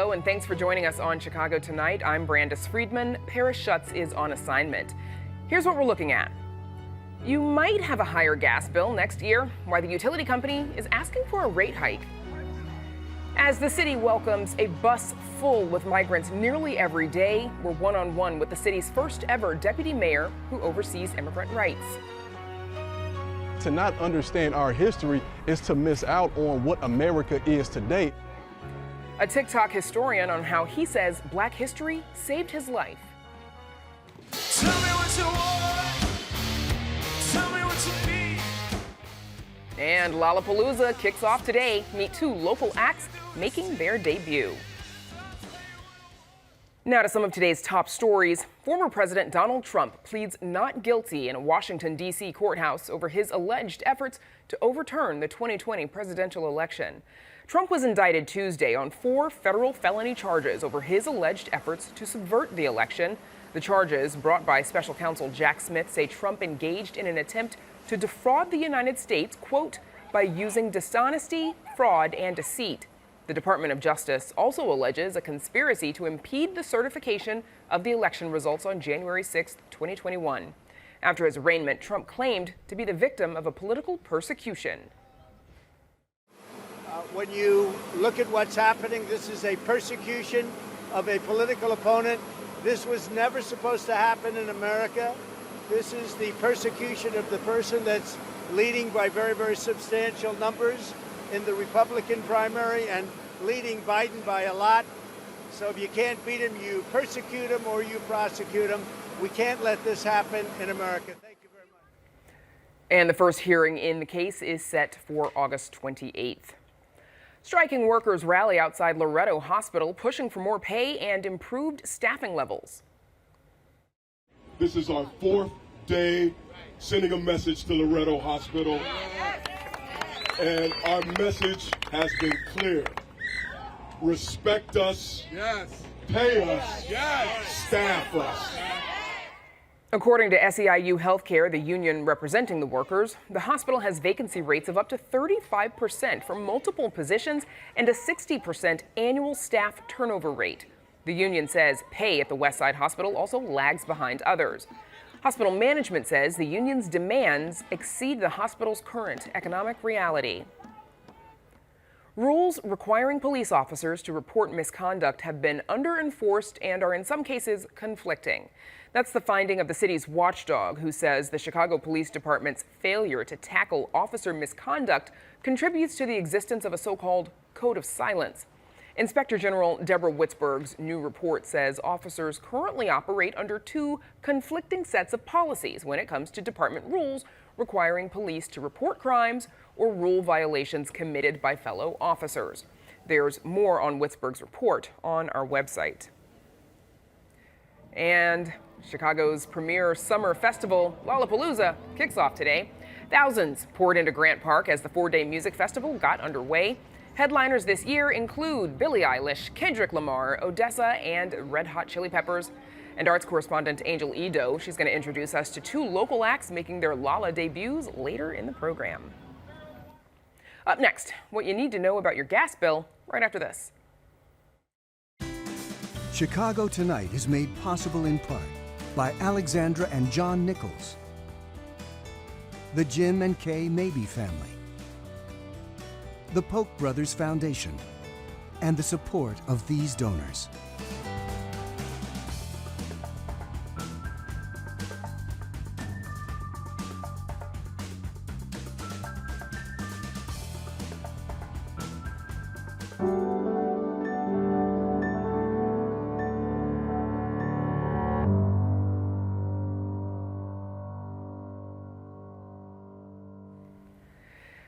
Hello, and thanks for joining us on Chicago Tonight. I'm Brandis Friedman. Paris Schutz is on assignment. Here's what we're looking at. You might have a higher gas bill next year, why the utility company is asking for a rate hike. As the city welcomes a bus full with migrants nearly every day, we're one-on-one with the city's first ever deputy mayor who oversees immigrant rights. To not understand our history is to miss out on what America is today. A TikTok historian on how he says Black history saved his life. Tell me what you want. Tell me what you need. And Lollapalooza kicks off today. Meet two local acts making their debut. Now to some of today's top stories. Former President Donald Trump pleads not guilty in a Washington, D.C. courthouse over his alleged efforts to overturn the 2020 presidential election. Trump was indicted Tuesday on 4 federal felony charges over his alleged efforts to subvert the election. The charges, brought by special counsel Jack Smith, say Trump engaged in an attempt to defraud the United States, quote, by using dishonesty, fraud, and deceit. The Department of Justice also alleges a conspiracy to impede the certification of the election results on January 6, 2021. After his arraignment, Trump claimed to be the victim of a political persecution. When you look at what's happening, this is a persecution of a political opponent. This was never supposed to happen in America. This is the persecution of the person that's leading by very, very substantial numbers in the Republican primary and leading Biden by a lot. So if you can't beat him, you persecute him or you prosecute him. We can't let this happen in America. Thank you very much. And the first hearing in the case is set for August 28th. Striking workers rally outside Loretto Hospital, pushing for more pay and improved staffing levels. This is our 4th day sending a message to Loretto Hospital. And our message has been clear. Respect us, yes. Pay us, yes. Staff us. According to SEIU Healthcare, the union representing the workers, the hospital has vacancy rates of up to 35% for multiple positions and a 60% annual staff turnover rate. The union says pay at the Westside Hospital also lags behind others. Hospital management says the union's demands exceed the hospital's current economic reality. Rules requiring police officers to report misconduct have been under-enforced and are in some cases conflicting. That's the finding of the city's watchdog, who says the Chicago Police Department's failure to tackle officer misconduct contributes to the existence of a so-called code of silence. Inspector General Deborah Witzberg's new report says officers currently operate under 2 conflicting sets of policies when it comes to department rules requiring police to report crimes or rule violations committed by fellow officers. There's more on Witzberg's report on our website. And Chicago's premier summer festival, Lollapalooza, kicks off today. Thousands poured into Grant Park as the 4-day music festival got underway. Headliners this year include Billie Eilish, Kendrick Lamar, Odessa, and Red Hot Chili Peppers. And arts correspondent Angel Edo, she's going to introduce us to 2 local acts making their Lolla debuts later in the program. Up next, what you need to know about your gas bill right after this. Chicago Tonight is made possible in part by Alexandra and John Nichols, the Jim and Kay Mabey family, the Polk Brothers Foundation, and the support of these donors.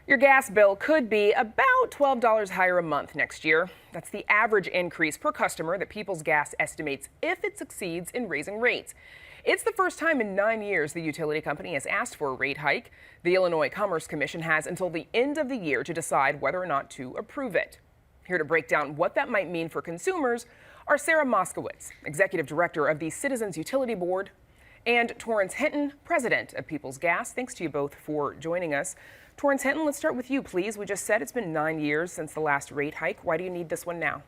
Your gas bill could be about $12 higher a month next year. That's the average increase per customer that Peoples Gas estimates if it succeeds in raising rates. It's the first time in 9 years the utility company has asked for a rate hike. The Illinois Commerce Commission has until the end of the year to decide whether or not to approve it. Here to break down what that might mean for consumers are Sarah Moskowitz, Executive Director of the Citizens Utility Board, and Torrance Hinton, President of Peoples Gas. Thanks to you both for joining us. Torrance Hinton, let's start with you, please. We just said it's been 9 years since the last rate hike. Why do you need this one now?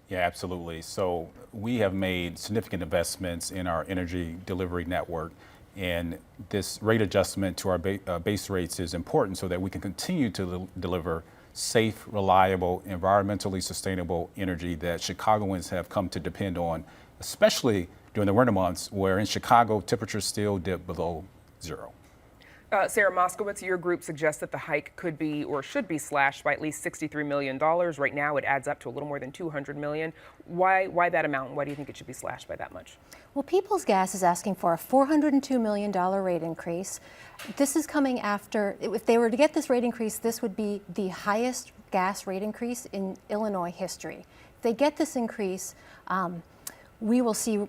Yeah, absolutely. So we have made significant investments in our energy delivery network, and this rate adjustment to our base rates is important so that we can continue to deliver safe, reliable, environmentally sustainable energy that Chicagoans have come to depend on, especially during the winter months where in Chicago temperatures still dip below zero. Sarah Moskowitz, your group suggests that the hike could be or should be slashed by at least $63 million. Right now, it adds up to a little more than $200 million. Why that amount? Why do you think it should be slashed by that much? Well, People's Gas is asking for a $402 million rate increase. This is coming after, if they were to get this rate increase, this would be the highest gas rate increase in Illinois history. If they get this increase, we will see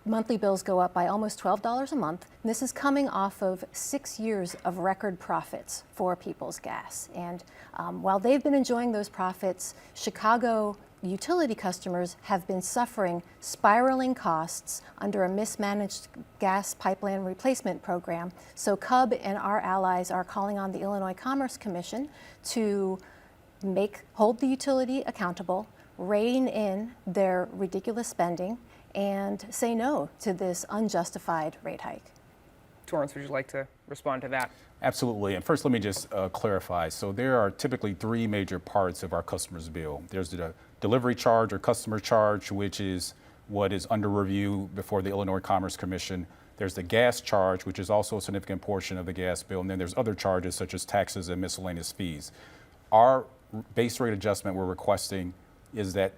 monthly bills go up by almost $12 a month. And this is coming off of 6 years of record profits for People's Gas. And while they've been enjoying those profits, Chicago utility customers have been suffering spiraling costs under a mismanaged gas pipeline replacement program. So CUB and our allies are calling on the Illinois Commerce Commission to hold the utility accountable, rein in their ridiculous spending, and say no to this unjustified rate hike. Torrance, would you like to respond to that? Absolutely. And first, let me just clarify. So there are typically three major parts of our customer's bill. There's the delivery charge or customer charge, which is what is under review before the Illinois Commerce Commission. There's the gas charge, which is also a significant portion of the gas bill. And then there's other charges such as taxes and miscellaneous fees. Our base rate adjustment we're requesting is that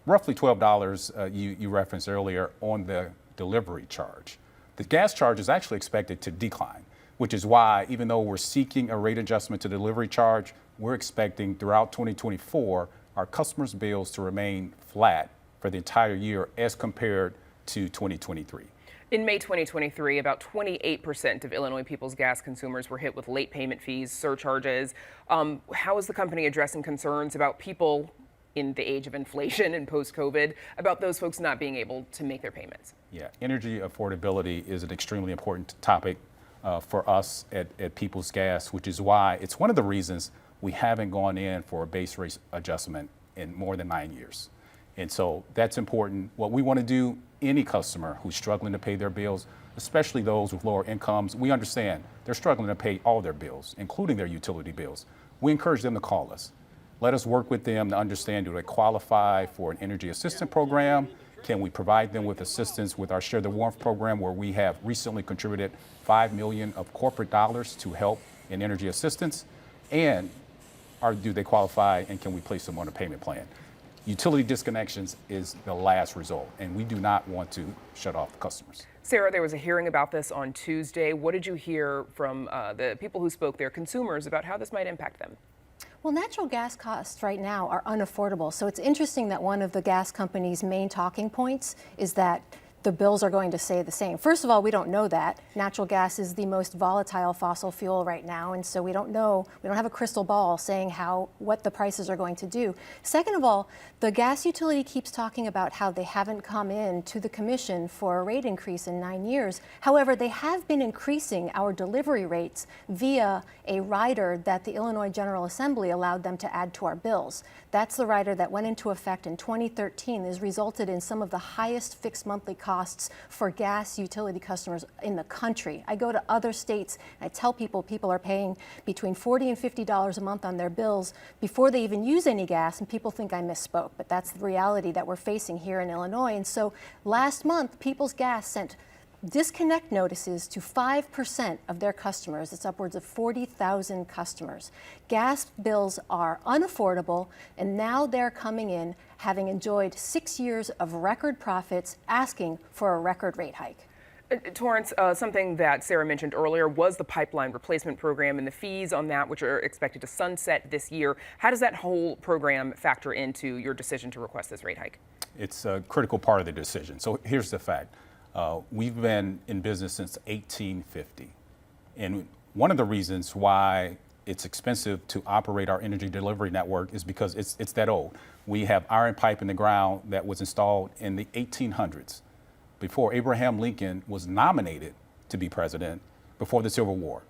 roughly $12 you referenced earlier on the delivery charge. The gas charge is actually expected to decline, which is why even though we're seeking a rate adjustment to the delivery charge, we're expecting throughout 2024 our customers' bills to remain flat for the entire year as compared to 2023. In May 2023, about 28% of Illinois People's Gas consumers were hit with late payment fees, surcharges. How is the company addressing concerns about people in the age of inflation and post-COVID, about those folks not being able to make their payments? Yeah, energy affordability is an extremely important topic for us at People's Gas, which is why it's one of the reasons we haven't gone in for a base rate adjustment in more than 9 years. And so that's important. What we want to do, any customer who's struggling to pay their bills, especially those with lower incomes, we understand they're struggling to pay all their bills, including their utility bills. We encourage them to call us. Let us work with them to understand, do they qualify for an energy assistance program? Can we provide them with assistance with our Share the Warmth program, where we have recently contributed $5 million of corporate dollars to help in energy assistance? And do they qualify, and can we place them on a payment plan? Utility disconnections is the last result, and we do not want to shut off the customers. Sarah, there was a hearing about this on Tuesday. What did you hear from the people who spoke there, consumers, about how this might impact them? Well, natural gas costs right now are unaffordable. So it's interesting that one of the gas companies' main talking points is that the bills are going to stay the same. First of all, we don't know that. Natural gas is the most volatile fossil fuel right now, and so we don't know, we don't have a crystal ball saying what the prices are going to do. Second of all, the gas utility keeps talking about how they haven't come in to the commission for a rate increase in 9 years. However, they have been increasing our delivery rates via a rider that the Illinois General Assembly allowed them to add to our bills. That's the rider that went into effect in 2013, has resulted in some of the highest fixed monthly costs for gas utility customers in the country. I go to other states and I tell people are paying between $40 and $50 a month on their bills before they even use any gas, and people think I misspoke, but that's the reality that we're facing here in Illinois. And so last month, People's Gas sent disconnect notices to 5% of their customers. It's upwards of 40,000 customers. Gas bills are unaffordable, and now they're coming in, having enjoyed 6 years of record profits, asking for a record rate hike. Torrance, something that Sarah mentioned earlier was the pipeline replacement program and the fees on that, which are expected to sunset this year. How does that whole program factor into your decision to request this rate hike? It's a critical part of the decision. So here's the fact. We've been in business since 1850. And one of the reasons why it's expensive to operate our energy delivery network is because it's that old. We have iron pipe in the ground that was installed in the 1800s, before Abraham Lincoln was nominated to be president, before the Civil War.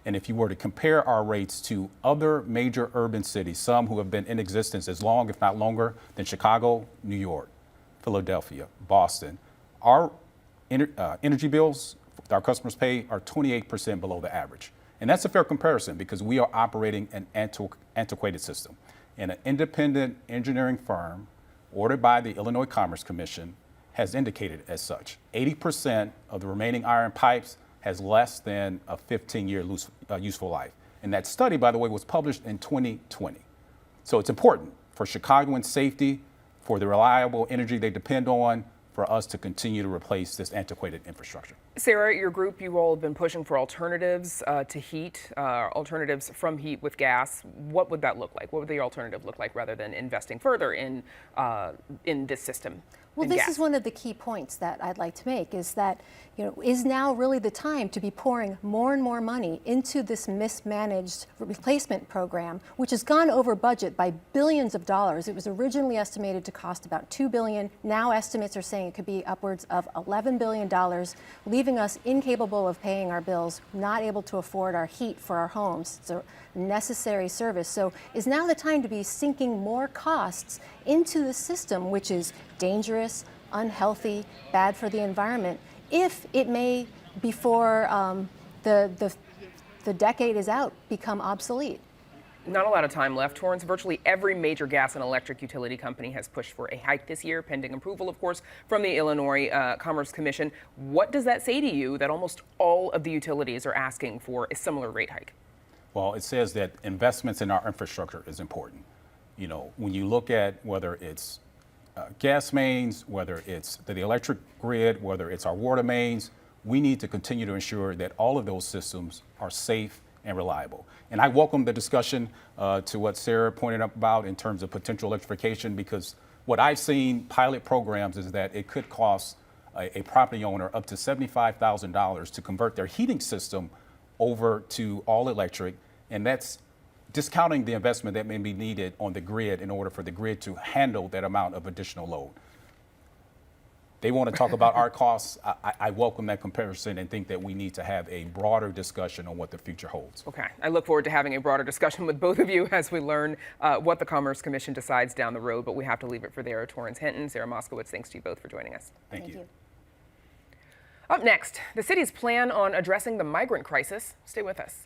And if you were to compare our rates to other major urban cities, some who have been in existence as long, if not longer, than Chicago, New York, Philadelphia, Boston, our energy bills our customers pay are 28% below the average. And that's a fair comparison because we are operating an antiquated system. And an independent engineering firm ordered by the Illinois Commerce Commission has indicated as such. 80% of the remaining iron pipes has less than a 15-year useful life. And that study, by the way, was published in 2020. So it's important for Chicagoans' safety, for the reliable energy they depend on, for us to continue to replace this antiquated infrastructure. Sarah, your group, you all have been pushing for alternatives to heat, alternatives from heat with gas. What would that look like? What would the alternative look like rather than investing further in this system? Well, this is one of the key points that I'd like to make is that, is now really the time to be pouring more and more money into this mismanaged replacement program, which has gone over budget by billions of dollars. It was originally estimated to cost about $2 billion. Now estimates are saying it could be upwards of $11 billion, leaving us incapable of paying our bills, not able to afford our heat for our homes. It's a necessary service. So is now the time to be sinking more costs into the system, which is dangerous, unhealthy, bad for the environment, if it may, before the decade is out, become obsolete. Not a lot of time left. Torrance, virtually every major gas and electric utility company has pushed for a hike this year, pending approval, of course, from the Illinois Commerce Commission. What does that say to you that almost all of the utilities are asking for a similar rate hike? Well, it says that investments in our infrastructure is important. When you look at whether it's gas mains, whether it's the electric grid, whether it's our water mains, we need to continue to ensure that all of those systems are safe and reliable. And I welcome the discussion to what Sarah pointed up about in terms of potential electrification, because what I've seen pilot programs is that it could cost a property owner up to $75,000 to convert their heating system over to all electric, and that's discounting the investment that may be needed on the grid in order for the grid to handle that amount of additional load. They want to talk about our costs. I welcome that comparison and think that we need to have a broader discussion on what the future holds. Okay. I look forward to having a broader discussion with both of you as we learn what the Commerce Commission decides down the road, but we have to leave it for there. Torrance Hinton, Sarah Moskowitz, thanks to you both for joining us. Thank you. Up next, the city's plan on addressing the migrant crisis. Stay with us.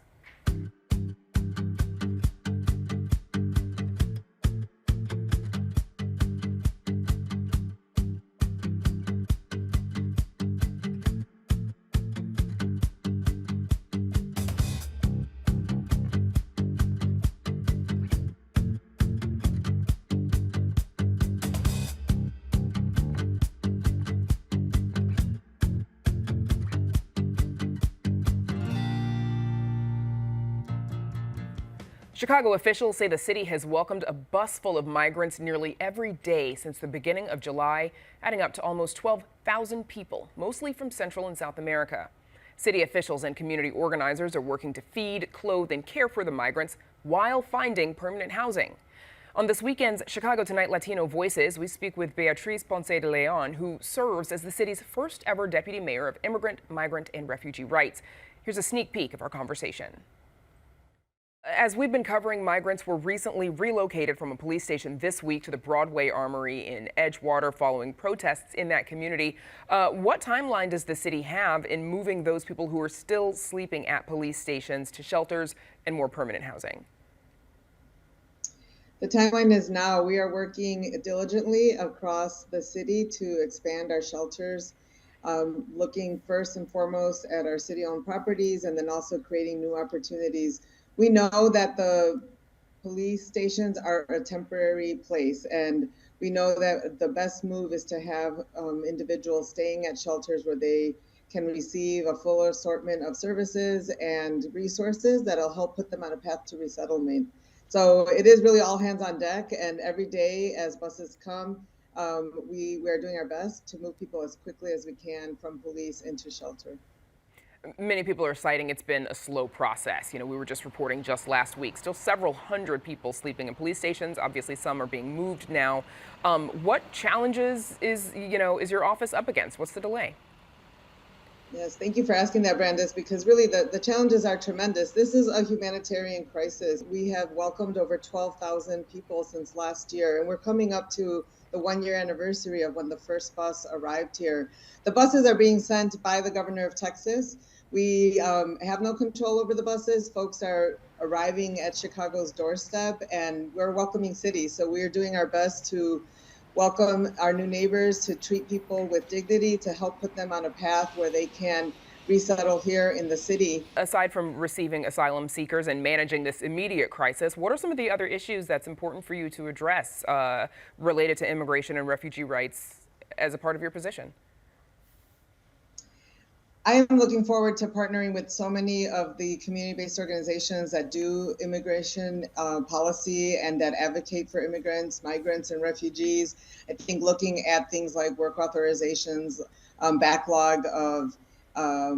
Chicago officials say the city has welcomed a bus full of migrants nearly every day since the beginning of July, adding up to almost 12,000 people, mostly from Central and South America. City officials and community organizers are working to feed, clothe, and care for the migrants while finding permanent housing. On this weekend's Chicago Tonight Latino Voices, we speak with Beatrice Ponce de Leon, who serves as the city's first ever deputy mayor of immigrant, migrant, and refugee rights. Here's a sneak peek of our conversation. As we've been covering, migrants were recently relocated from a police station this week to the Broadway Armory in Edgewater following protests in that community. What timeline does the city have in moving those people who are still sleeping at police stations to shelters and more permanent housing? The timeline is now. We are working diligently across the city to expand our shelters, looking first and foremost at our city-owned properties and then also creating new opportunities. We know that the police stations are a temporary place, and we know that the best move is to have individuals staying at shelters where they can receive a full assortment of services and resources that'll help put them on a path to resettlement. So it is really all hands on deck, and every day as buses come, we are doing our best to move people as quickly as we can from police into shelter. Many people are citing it's been a slow process. We were just reporting just last week, still several hundred people sleeping in police stations. Obviously, some are being moved now. What challenges is your office up against? What's the delay? Yes, thank you for asking that, Brandis, because really the challenges are tremendous. This is a humanitarian crisis. We have welcomed over 12,000 people since last year, and we're coming up to the 1-year anniversary of when the first bus arrived here. The buses are being sent by the governor of Texas. We have no control over the buses. Folks are arriving at Chicago's doorstep, and we're a welcoming city. So we're doing our best to welcome our new neighbors, to treat people with dignity, to help put them on a path where they can resettle here in the city. Aside from receiving asylum seekers and managing this immediate crisis, what are some of the other issues that's important for you to address related to immigration and refugee rights as a part of your position? I am looking forward to partnering with so many of the community-based organizations that do immigration policy and that advocate for immigrants, migrants, and refugees. I think looking at things like work authorizations, backlog of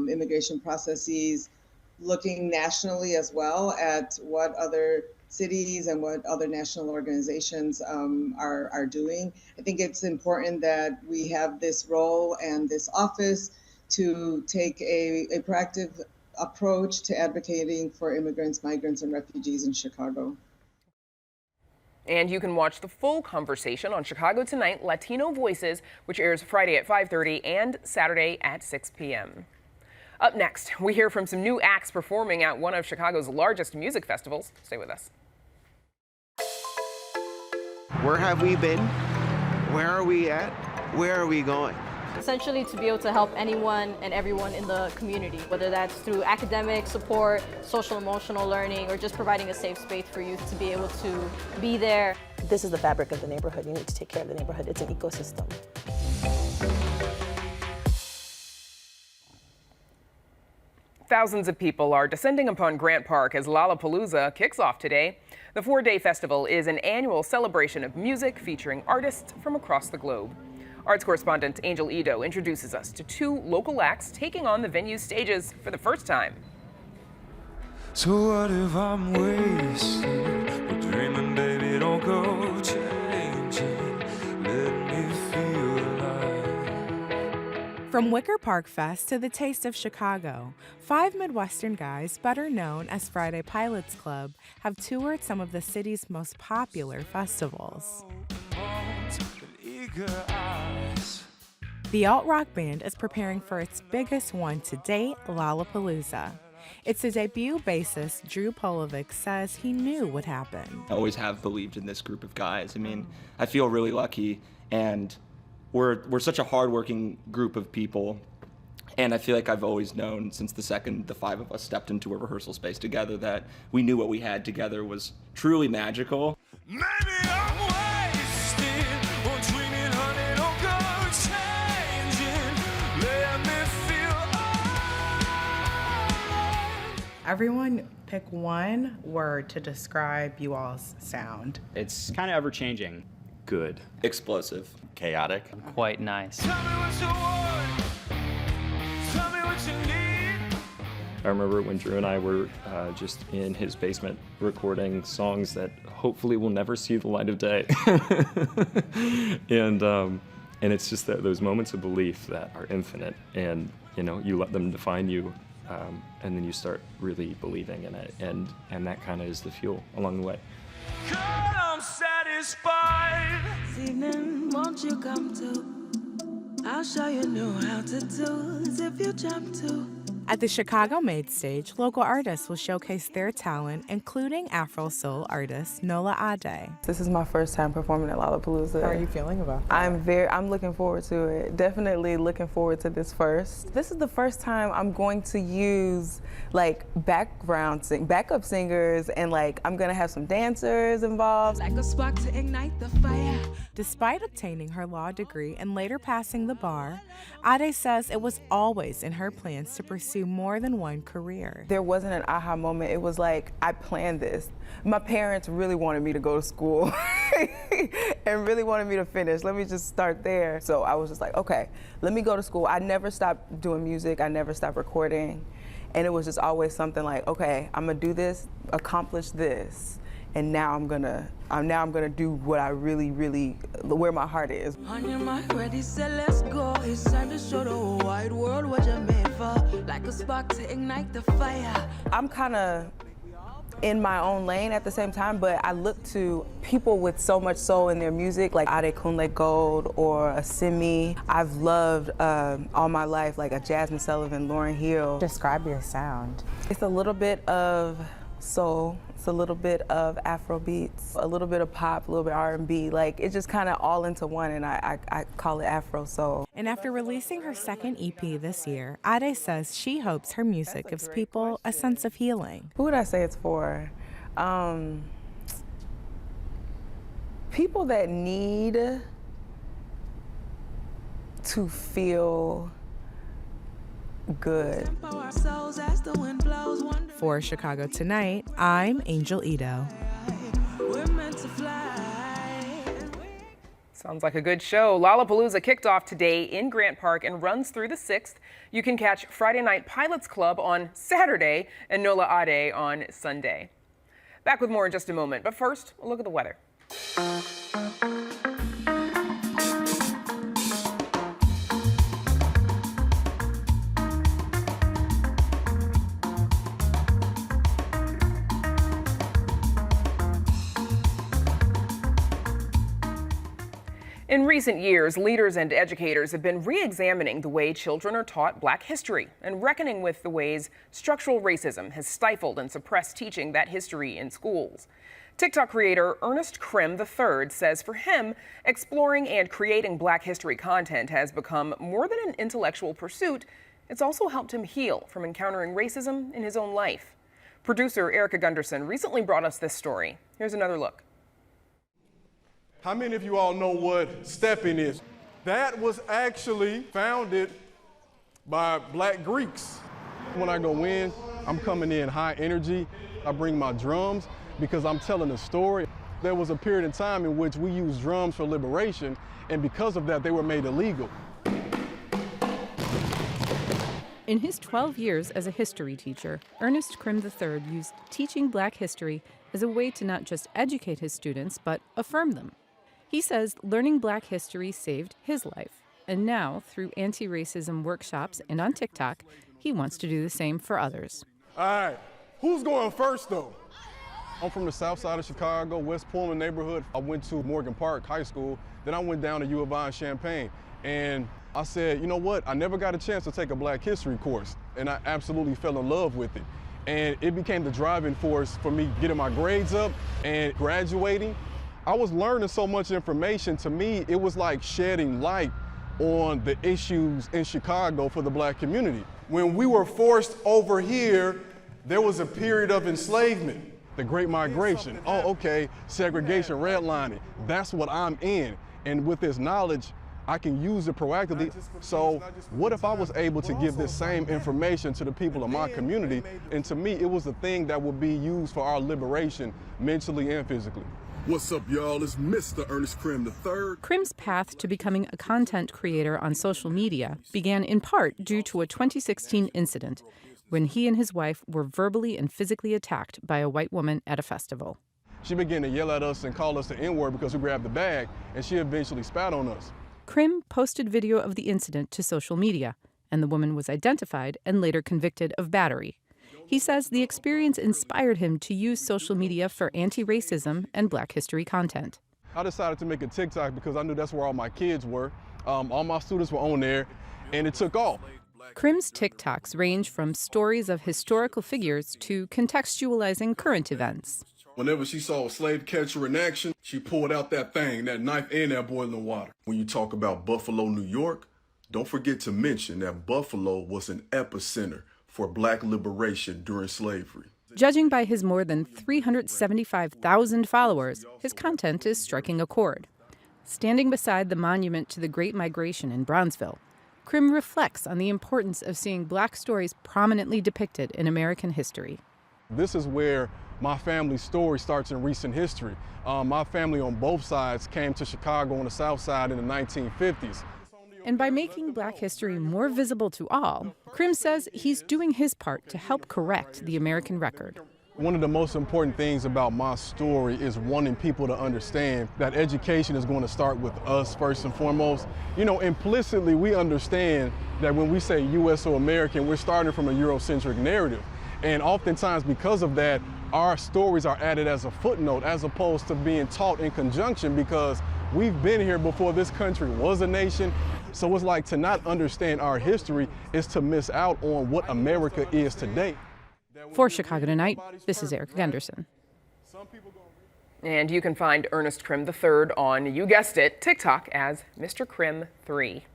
immigration processes, looking nationally as well at what other cities and what other national organizations are doing. I think it's important that we have this role and this office to take a proactive approach to advocating for immigrants, migrants, and refugees in Chicago. And you can watch the full conversation on Chicago Tonight, Latino Voices, which airs Friday at 5:30 and Saturday at 6 p.m. Up next, we hear from some new acts performing at one of Chicago's largest music festivals. Stay with us. Where have we been? Where are we at? Where are we going? Essentially to be able to help anyone and everyone in the community, whether that's through academic support, social emotional learning, or just providing a safe space for youth to be able to be there. This is the fabric of the neighborhood. You need to take care of the neighborhood. It's an ecosystem. Thousands of people are descending upon Grant Park as Lollapalooza kicks off today. The 4-day festival is an annual celebration of music featuring artists from across the globe. Arts correspondent Angel Ito introduces us to 2 local acts taking on the venue's stages for the first time. So what if I'm wasted? We're dreaming, baby, don't go changing. Let me feel alive. From Wicker Park Fest to the Taste of Chicago, 5 Midwestern guys, better known as Friday Pilots Club, have toured some of the city's most popular festivals. The alt-rock band is preparing for its biggest one to date, Lollapalooza. Its debut bassist, Drew Polovic, says he knew would happen. I always have believed in this group of guys. I mean, I feel really lucky, and we're such a hardworking group of people. And I feel like I've always known since the second the 5 of us stepped into a rehearsal space together that we knew what we had together was truly magical. Everyone pick one word to describe you all's sound. It's kind of ever-changing. Good. Explosive. Chaotic. Quite nice. Tell me what you want. Tell me what you need. I remember when Drew and I were just in his basement recording songs that hopefully will never see the light of day. And it's just those moments of belief that are infinite, and you let them define you. And then you start really believing in it, and that kind of is the fuel along the way. God, I'm satisfied. This evening, won't you come to? I'll show you how to do as if you jump to. At the Chicago Maid stage, local artists will showcase their talent, including Afro soul artist Nola Ade. This is my first time performing at Lollapalooza. How are you feeling about that? I'm looking forward to it. Definitely looking forward to this first. This is the first time I'm going to use backup singers, and I'm gonna have some dancers involved. Like a spark to ignite the fire. Despite obtaining her law degree and later passing the bar, Ade says it was always in her plans to pursue more than one career. There wasn't an aha moment. It was like, I planned this. My parents really wanted me to go to school and really wanted me to finish. Let me just start there. So I was just like, okay, let me go to school. I never stopped doing music. I never stopped recording. And it was just always something like, okay, I'm gonna do this, accomplish this, and now I'm gonna do what I really, where my heart is. On your mind, ready, set, let's go. It's time to show the whole wide world what you're made for. Like a spark to ignite the fire. I'm kind of in my own lane at the same time, but I look to people with so much soul in their music, like Adekunle Gold or a Simi. I've loved all my life, like a Jasmine Sullivan, Lauryn Hill. Describe your sound. It's a little bit of soul, it's a little bit of Afro beats, a little bit of pop, a little bit R&B. Like, it's just kind of all into one, and I call it Afro soul. And after releasing her second EP this year, Ade says she hopes her music gives people a sense of healing. Who would I say it's for? People that need to feel good. For Chicago Tonight, I'm Angel Ito. Sounds like a good show. Lollapalooza kicked off today in Grant Park and runs through the 6th. You can catch Friday Night Pilots Club on Saturday and Nola Ade on Sunday. Back with more in just a moment, but first, a look at the weather. In recent years, leaders and educators have been re-examining the way children are taught Black history and reckoning with the ways structural racism has stifled and suppressed teaching that history in schools. TikTok creator Ernest Krim III says for him, exploring and creating Black history content has become more than an intellectual pursuit. It's also helped him heal from encountering racism in his own life. Producer Erica Gunderson recently brought us this story. Here's another look. How many of you all know what stepping is? That was actually founded by Black Greeks. When I go in, I'm coming in high energy. I bring my drums because I'm telling a story. There was a period in time in which we used drums for liberation, and because of that, they were made illegal. In his 12 years as a history teacher, Ernest Krim III used teaching Black history as a way to not just educate his students, but affirm them. He says learning Black history saved his life, and now, through anti-racism workshops and on TikTok, he wants to do the same for others. All right, who's going first, though? I'm from the south side of Chicago, West Pullman neighborhood. I went to Morgan Park High School, then I went down to U of I in Champaign, and I said, you know what, I never got a chance to take a Black history course, and I absolutely fell in love with it. And it became the driving force for me getting my grades up and graduating. I was learning so much information. To me, it was like shedding light on the issues in Chicago for the Black community. When we were forced over here, there was a period of enslavement. The Great Migration. Oh, okay, segregation, redlining. That's what I'm in. And with this knowledge, I can use it proactively. So what if I was able to give this same information to the people of my community? And to me, it was a thing that would be used for our liberation, mentally and physically. What's up, y'all? It's Mr. Ernest Krim III. Krim's path to becoming a content creator on social media began in part due to a 2016 incident when he and his wife were verbally and physically attacked by a white woman at a festival. She began to yell at us and call us the N-word because we grabbed the bag, and she eventually spat on us. Krim posted video of the incident to social media, and the woman was identified and later convicted of battery. He says the experience inspired him to use social media for anti-racism and Black history content. I decided to make a TikTok because I knew that's where all my kids were. All my students were on there, and it took off. Krim's TikToks range from stories of historical figures to contextualizing current events. Whenever she saw a slave catcher in action, she pulled out that thing, that knife and that boiling water. When you talk about Buffalo, New York, don't forget to mention that Buffalo was an epicenter for Black liberation during slavery. Judging by his more than 375,000 followers, his content is striking a chord. Standing beside the monument to the Great Migration in Bronzeville, Krim reflects on the importance of seeing Black stories prominently depicted in American history. This is where my family's story starts in recent history. My family on both sides came to Chicago on the south side in the 1950s. And by making Black history more visible to all, Krim says he's doing his part to help correct the American record. One of the most important things about my story is wanting people to understand that education is going to start with us first and foremost. You know, implicitly we understand that when we say US or American, we're starting from a Eurocentric narrative. And oftentimes because of that, our stories are added as a footnote as opposed to being taught in conjunction, because we've been here before this country was a nation. So it's like to not understand our history is to miss out on what America is today. For Chicago Tonight, this is Erica Gunderson. And you can find Ernest Krim III on, you guessed it, TikTok as Mr. Krim 3.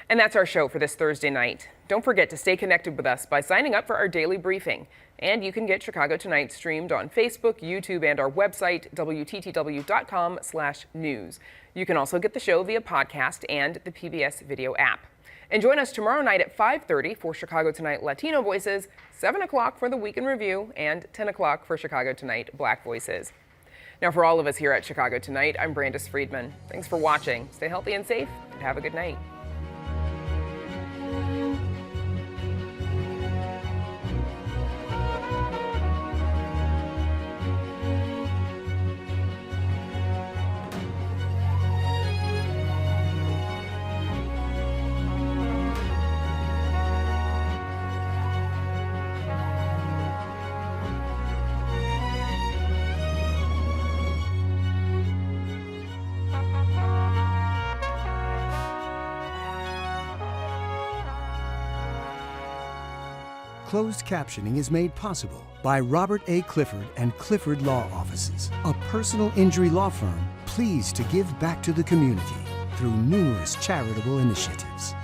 And that's our show for this Thursday night. Don't forget to stay connected with us by signing up for our daily briefing. And you can get Chicago Tonight streamed on Facebook, YouTube, and our website, WTTW.com/news. You can also get the show via podcast and the PBS video app. And join us tomorrow night at 5:30 for Chicago Tonight Latino Voices, 7 o'clock for the Week in Review, and 10 o'clock for Chicago Tonight Black Voices. Now, for all of us here at Chicago Tonight, I'm Brandis Friedman. Thanks for watching. Stay healthy and safe, and have a good night. Closed captioning is made possible by Robert A. Clifford and Clifford Law Offices, a personal injury law firm pleased to give back to the community through numerous charitable initiatives.